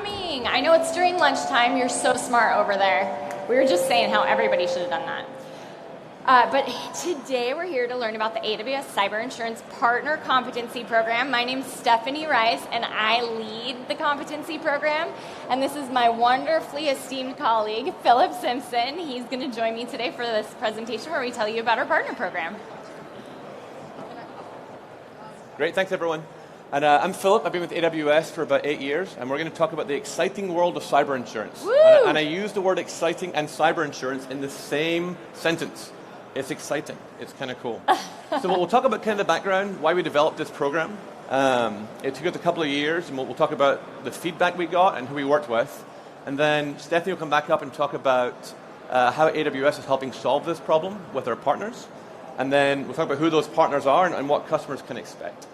coming. I know it's during lunchtime. You're so smart over there. We were just saying how everybody should have done that. But today we're here to learn about the AWS Cyber Insurance Partner Competency Program. My name's Stephanie Rice, and I lead the competency program. And this is my wonderfully esteemed colleague, Philip Simpson. He's going to join me today for this presentation where we tell you about our partner program. Great, thanks everyone. And I'm Philip. I've been with AWS for about 8 years, and we're going to talk about the exciting world of cyber insurance. And I use the word exciting and cyber insurance in the same sentence. It's exciting. It's kind of cool. So we'll talk about kind of the background, why we developed this program. It took us a couple of years, and we'll talk about the feedback we got and who we worked with. And then Stephanie will come back up and talk about how AWS is helping solve this problem with our partners. And then we'll talk about who those partners are and what customers can expect.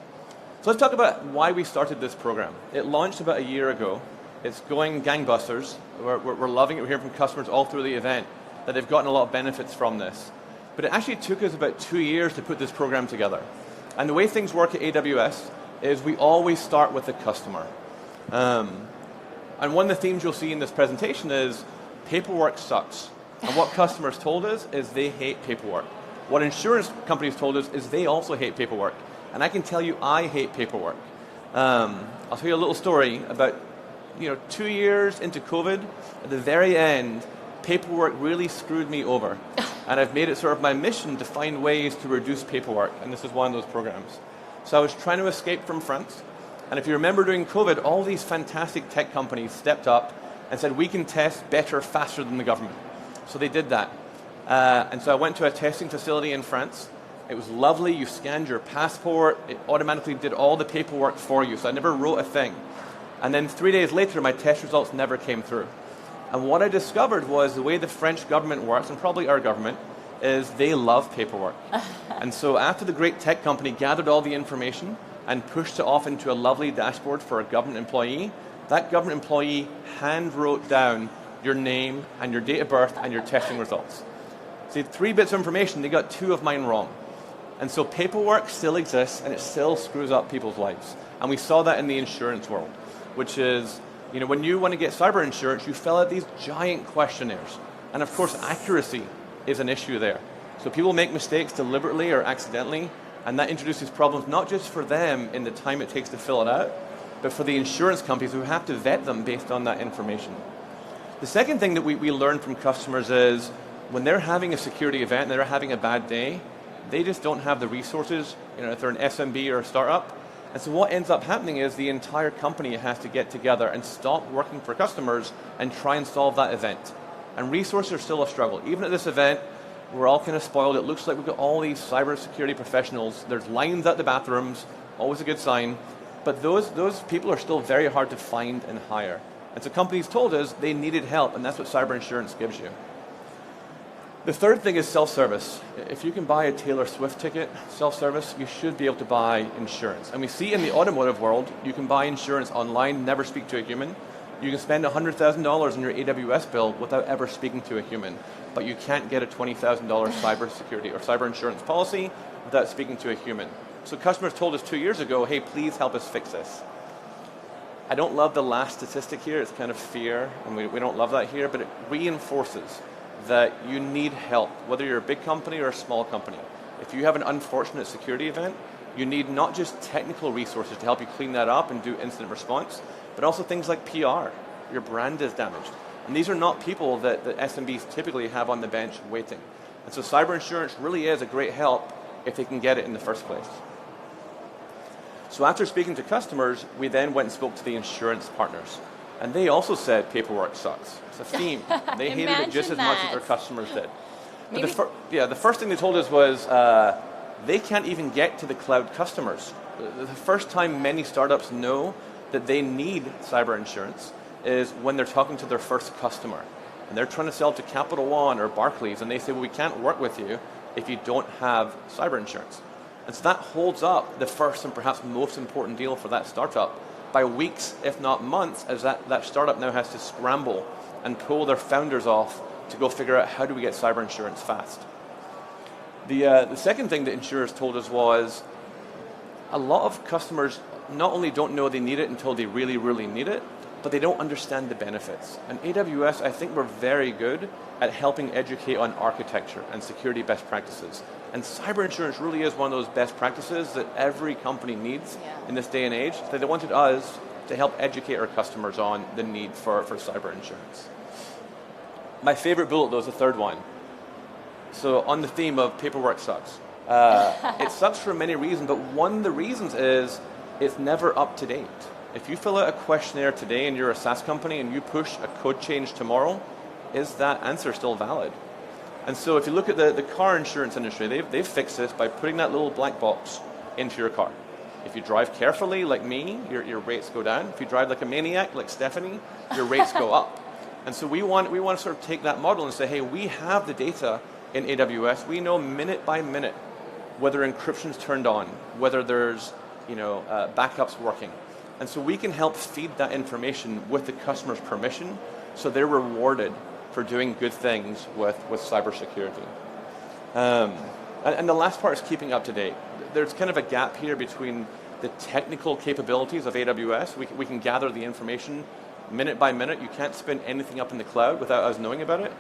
So let's talk about why we started this program. It launched about a year ago. It's going gangbusters. We're loving it. We're hearing from customers all through the event that they've gotten a lot of benefits from this. But it actually took us about 2 years to put this program together. And the way things work at AWS is we always start with the customer. And one of the themes you'll see in this presentation is paperwork sucks. And what customers told us is they hate paperwork. What insurance companies told us is they also hate paperwork. And I can tell you I hate paperwork. I'll tell you a little story about 2 years into COVID, at the very end, paperwork really screwed me over. And I've made it sort of my mission to find ways to reduce paperwork, and this is one of those programs. So I was trying to escape from France, and if you remember during COVID, all these fantastic tech companies stepped up and said, we can test better, faster than the government. So they did that. And so I went to a testing facility in France. It was lovely. You scanned your passport. It automatically did all the paperwork for you, so I never wrote a thing. And then 3 days later, my test results never came through. And what I discovered was the way the French government works, and probably our government, is they love paperwork. And so after the great tech company gathered all the information and pushed it off into a lovely dashboard for a government employee, that government employee hand wrote down your name and your date of birth and your testing results. See, 3 bits of information, they got 2 of mine wrong. And so paperwork still exists, and it still screws up people's lives. And we saw that in the insurance world, which is, when you want to get cyber insurance, you fill out these giant questionnaires. And of course, accuracy is an issue there. So people make mistakes deliberately or accidentally, and that introduces problems not just for them in the time it takes to fill it out, but for the insurance companies who have to vet them based on that information. The second thing that we learn from customers is when they're having a security event and they're having a bad day, they just don't have the resources, if they're an SMB or a startup. And so what ends up happening is the entire company has to get together and stop working for customers and try and solve that event. And resources are still a struggle. Even at this event, we're all kind of spoiled. It looks like we've got all these cybersecurity professionals. There's lines at the bathrooms, always a good sign. But those people are still very hard to find and hire. And so companies told us they needed help, and that's what cyber insurance gives you. The third thing is self-service. If you can buy a Taylor Swift ticket, self-service, you should be able to buy insurance. And we see in the automotive world, you can buy insurance online, never speak to a human. You can spend $100,000 on your AWS bill without ever speaking to a human. But you can't get a $20,000 cyber security or cyber insurance policy without speaking to a human. So customers told us 2 years ago, hey, please help us fix this. I don't love the last statistic here. It's kind of fear, and we don't love that here, but it reinforces that you need help, whether you're a big company or a small company. If you have an unfortunate security event, you need not just technical resources to help you clean that up and do incident response, but also things like PR. Your brand is damaged. And these are not people that SMBs typically have on the bench waiting. And so cyber insurance really is a great help if they can get it in the first place. So after speaking to customers, we then went and spoke to the insurance partners. And they also said paperwork sucks. It's a theme. They hated it just as much as their customers did. The first thing they told us was they can't even get to the cloud customers. The first time many startups know that they need cyber insurance is when they're talking to their first customer. And they're trying to sell to Capital One or Barclays, and they say, well, we can't work with you if you don't have cyber insurance. And so that holds up the first and perhaps most important deal for that startup by weeks, if not months, as that startup now has to scramble and pull their founders off to go figure out how do we get cyber insurance fast. The second thing that insurers told us was a lot of customers not only don't know they need it until they really, really need it, but they don't understand the benefits. And AWS, I think we're very good at helping educate on architecture and security best practices. And cyber insurance really is one of those best practices that every company needs in this day and age. So they wanted us to help educate our customers on the need for cyber insurance. My favorite bullet, though, is the third one. So on the theme of paperwork sucks. It sucks for many reasons, but one of the reasons is it's never up to date. If you fill out a questionnaire today and you're a SaaS company and you push a code change tomorrow, is that answer still valid? And so if you look at the car insurance industry, they've fixed this by putting that little black box into your car. If you drive carefully, like me, your rates go down. If you drive like a maniac, like Stephanie, your rates go up. And so we want to sort of take that model and say, hey, we have the data in AWS. We know minute by minute whether encryption's turned on, whether there's backups working. And so we can help feed that information with the customer's permission so they're rewarded for doing good things with cybersecurity. And the last part is keeping up to date. There's kind of a gap here between the technical capabilities of AWS. We can gather the information minute by minute. You can't spin anything up in the cloud without us knowing about it.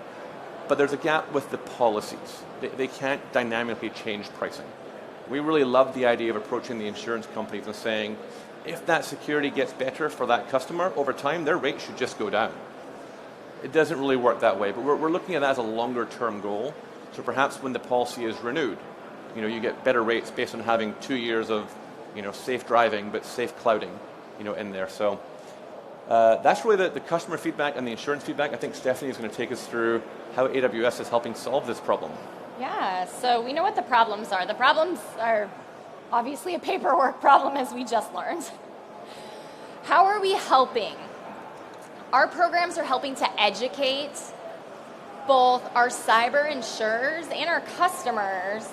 But there's a gap with the policies. They can't dynamically change pricing. We really love the idea of approaching the insurance companies and saying, if that security gets better for that customer, over time, their rate should just go down. It doesn't really work that way, but we're looking at that as a longer-term goal. So perhaps when the policy is renewed, you get better rates based on having 2 years of, safe driving, but safe clouding, in there. So that's really the customer feedback and the insurance feedback. I think Stephanie is going to take us through how AWS is helping solve this problem. Yeah, so we know what the problems are. The problems are obviously a paperwork problem, as we just learned. How are we helping? Our programs are helping to educate both our cyber insurers and our customers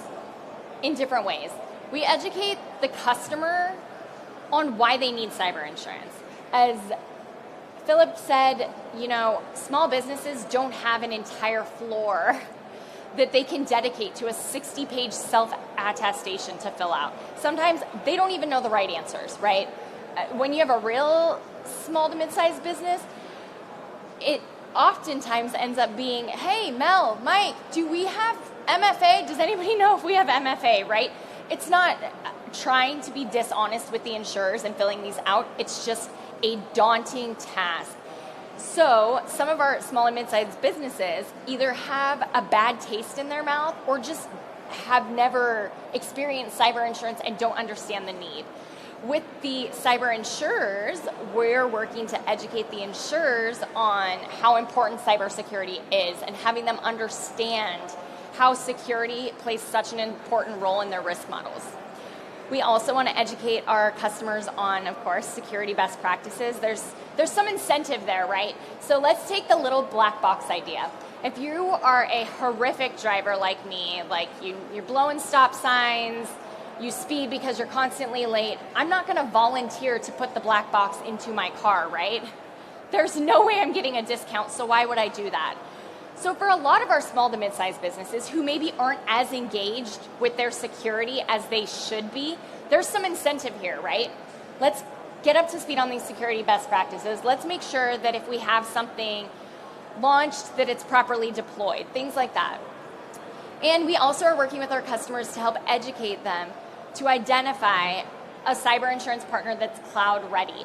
in different ways. We educate the customer on why they need cyber insurance. As Philip said, small businesses don't have an entire floor that they can dedicate to a 60-page self-attestation to fill out. Sometimes they don't even know the right answers, right? When you have a real small to mid-sized business, it oftentimes ends up being, hey, Mel, Mike, do we have MFA? Does anybody know if we have MFA, right? It's not trying to be dishonest with the insurers and filling these out. It's just a daunting task. So some of our small and mid-sized businesses either have a bad taste in their mouth or just have never experienced cyber insurance and don't understand the need. With the cyber insurers, we're working to educate the insurers on how important cybersecurity is and having them understand how security plays such an important role in their risk models. We also want to educate our customers on, of course, security best practices. There's some incentive there, right? So let's take the little black box idea. If you are a horrific driver like me, like you're blowing stop signs, you speed because you're constantly late, I'm not going to volunteer to put the black box into my car, right? There's no way I'm getting a discount, so why would I do that? So for a lot of our small to mid-sized businesses who maybe aren't as engaged with their security as they should be, there's some incentive here, right? Let's get up to speed on these security best practices. Let's make sure that if we have something launched, that it's properly deployed, things like that. And we also are working with our customers to help educate them to identify a cyber insurance partner that's cloud ready.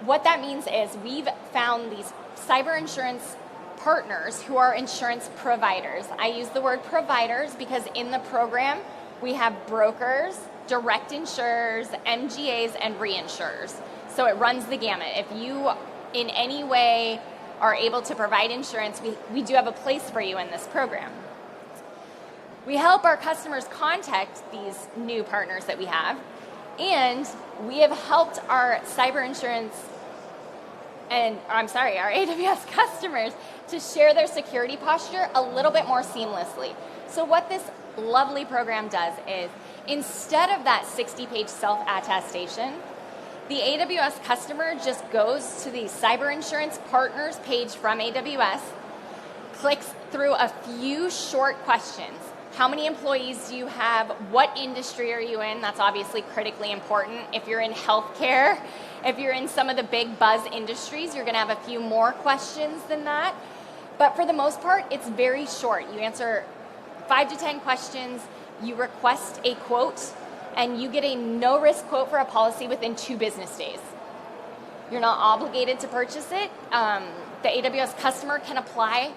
What that means is we've found these cyber insurance partners who are insurance providers. I use the word providers because in the program we have brokers, direct insurers, MGAs, and reinsurers. So it runs the gamut. If you in any way are able to provide insurance, we do have a place for you in this program. We help our customers contact these new partners that we have, and we have helped our cyber insurance our AWS customers to share their security posture a little bit more seamlessly. So what this lovely program does is, instead of that 60-page self-attestation, the AWS customer just goes to the Cyber Insurance Partners page from AWS, clicks through a few short questions. How many employees do you have? What industry are you in? That's obviously critically important. If you're in healthcare If you're in some of the big buzz industries, you're going to have a few more questions than that. But for the most part, it's very short. You answer 5 to 10 questions, you request a quote, and you get a no-risk quote for a policy within 2 business days. You're not obligated to purchase it. The AWS customer can apply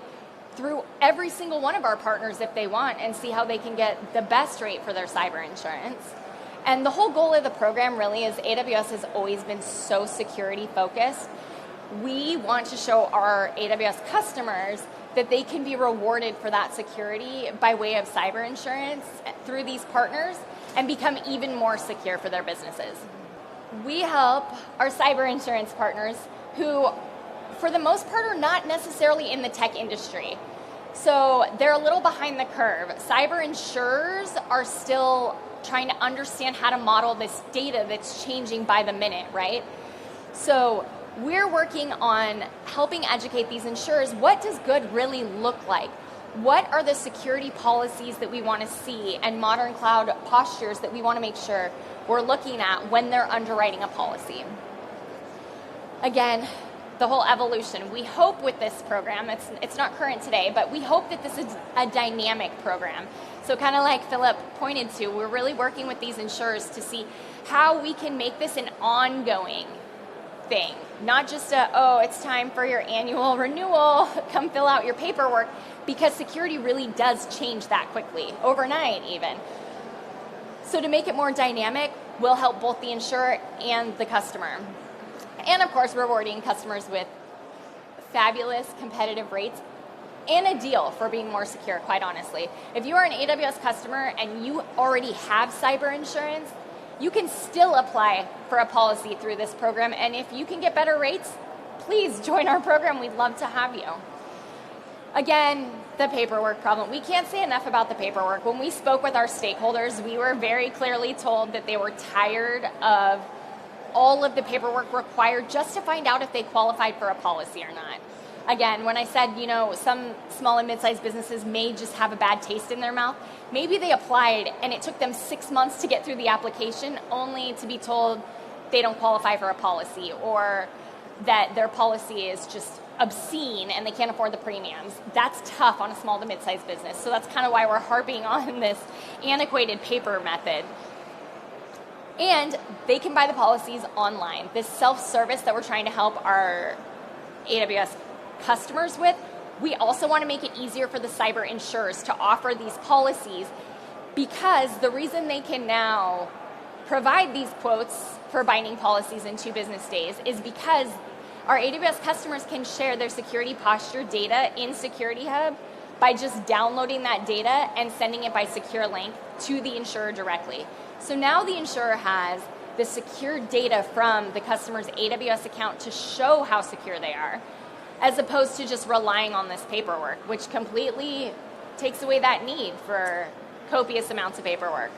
through every single one of our partners if they want and see how they can get the best rate for their cyber insurance. And the whole goal of the program really is AWS has always been so security focused. We want to show our AWS customers that they can be rewarded for that security by way of cyber insurance through these partners and become even more secure for their businesses. We help our cyber insurance partners who, for the most part, are not necessarily in the tech industry. So they're a little behind the curve. Cyber insurers are still trying to understand how to model this data that's changing by the minute, right? So we're working on helping educate these insurers. What does good really look like? What are the security policies that we want to see and modern cloud postures that we want to make sure we're looking at when they're underwriting a policy? Again, the whole evolution. We hope with this program, it's not current today, but we hope that this is a dynamic program. So kind of like Philip pointed to, we're really working with these insurers to see how we can make this an ongoing thing. Not just it's time for your annual renewal, come fill out your paperwork, because security really does change that quickly, overnight even. So to make it more dynamic, we'll help both the insurer and the customer. And of course, rewarding customers with fabulous competitive rates and a deal for being more secure, quite honestly. If you are an AWS customer and you already have cyber insurance, you can still apply for a policy through this program. And if you can get better rates, please join our program. We'd love to have you. Again, the paperwork problem. We can't say enough about the paperwork. When we spoke with our stakeholders, we were very clearly told that they were tired of all of the paperwork required just to find out if they qualified for a policy or not. Again, when I said, some small and mid-sized businesses may just have a bad taste in their mouth, maybe they applied and it took them 6 months to get through the application only to be told they don't qualify for a policy or that their policy is just obscene and they can't afford the premiums. That's tough on a small to mid-sized business. So that's kind of why we're harping on this antiquated paper method. And they can buy the policies online. This self-service that we're trying to help our AWS customers with, we also want to make it easier for the cyber insurers to offer these policies, because the reason they can now provide these quotes for binding policies in 2 business days is because our AWS customers can share their security posture data in Security Hub by just downloading that data and sending it by secure link to the insurer directly. So now the insurer has the secure data from the customer's AWS account to show how secure they are, as opposed to just relying on this paperwork, which completely takes away that need for copious amounts of paperwork.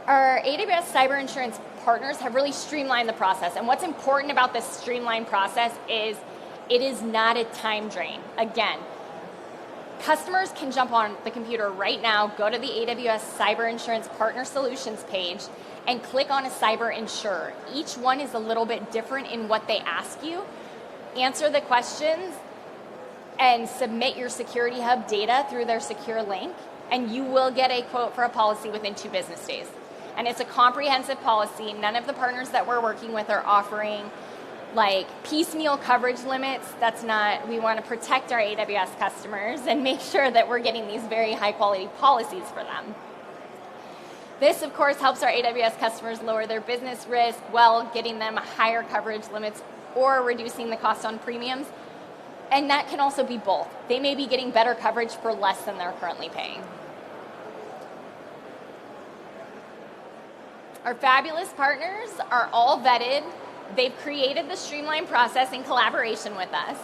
Our AWS Cyber Insurance Partners have really streamlined the process. And what's important about this streamlined process is it is not a time drain. Again, customers can jump on the computer right now, go to the AWS Cyber Insurance Partner Solutions page, and click on a cyber insurer. Each one is a little bit different in what they ask you. Answer the questions and submit your Security Hub data through their secure link, and you will get a quote for a policy within 2 business days. And it's a comprehensive policy. None of the partners that we're working with are offering like piecemeal coverage limits. That's not, we want to protect our AWS customers and make sure that we're getting these very high quality policies for them. This, of course, helps our AWS customers lower their business risk while getting them higher coverage limits or reducing the cost on premiums. And that can also be both. They may be getting better coverage for less than they're currently paying. Our fabulous partners are all vetted. They've created the streamlined process in collaboration with us.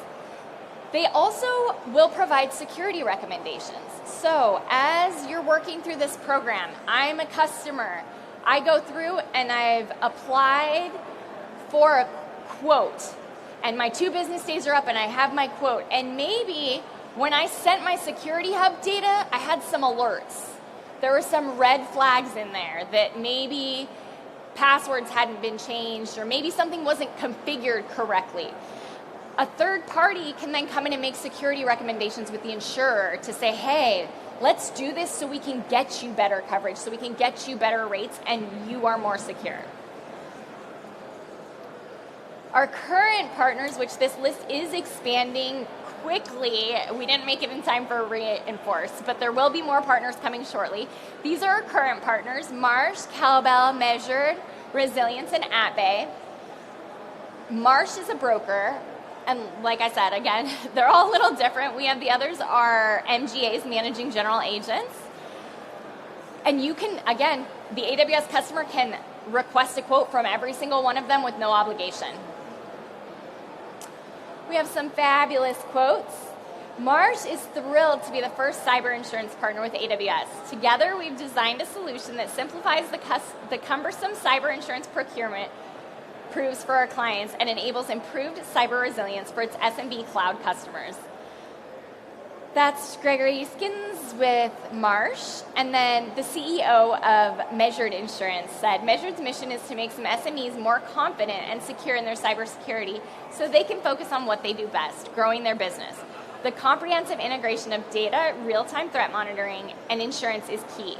They also will provide security recommendations. So as you're working through this program, I'm a customer. I go through and I've applied for a quote, and my 2 business days are up and I have my quote. And maybe when I sent my Security Hub data, I had some alerts. There were some red flags in there that maybe passwords hadn't been changed, or maybe something wasn't configured correctly. A third party can then come in and make security recommendations with the insurer to say, hey, let's do this so we can get you better coverage, so we can get you better rates, and you are more secure. Our current partners, which this list is expanding quickly, we didn't make it in time for Inforce, but there will be more partners coming shortly. These are our current partners: Marsh, Cowbell, Measured, Resilience, and AtBay. Marsh is a broker, and like I said, again, they're all a little different. We have the others are MGAs, Managing General Agents. And you can, again, the AWS customer can request a quote from every single one of them with no obligation. We have some fabulous quotes. Marsh is thrilled to be the first cyber insurance partner with AWS. Together, we've designed a solution that simplifies the cumbersome cyber insurance procurement proofs for our clients and enables improved cyber resilience for its SMB cloud customers. That's Gregory Skins with Marsh. And then the CEO of Measured Insurance said, Measured's mission is to make some SMEs more confident and secure in their cybersecurity so they can focus on what they do best, growing their business. The comprehensive integration of data, real-time threat monitoring, and insurance is key.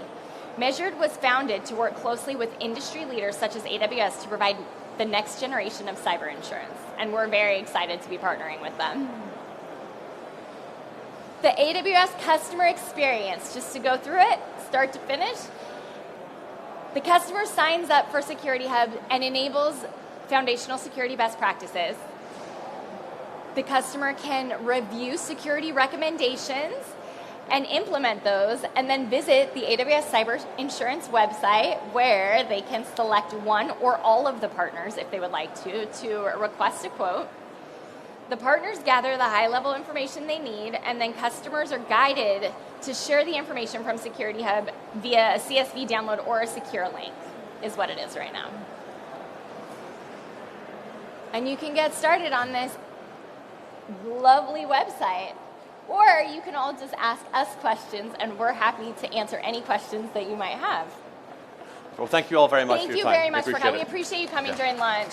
Measured was founded to work closely with industry leaders such as AWS to provide the next generation of cyber insurance. And we're very excited to be partnering with them. The AWS customer experience, just to go through it, start to finish. The customer signs up for Security Hub and enables foundational security best practices. The customer can review security recommendations and implement those, and then visit the AWS Cyber Insurance website where they can select one or all of the partners if they would like to request a quote. The partners gather the high-level information they need, and then customers are guided to share the information from Security Hub via a CSV download or a secure link, is what it is right now. And you can get started on this lovely website, or you can all just ask us questions, and we're happy to answer any questions that you might have. Well, thank you all very much for your time. Thank you very much for coming. We it. appreciate you coming during lunch.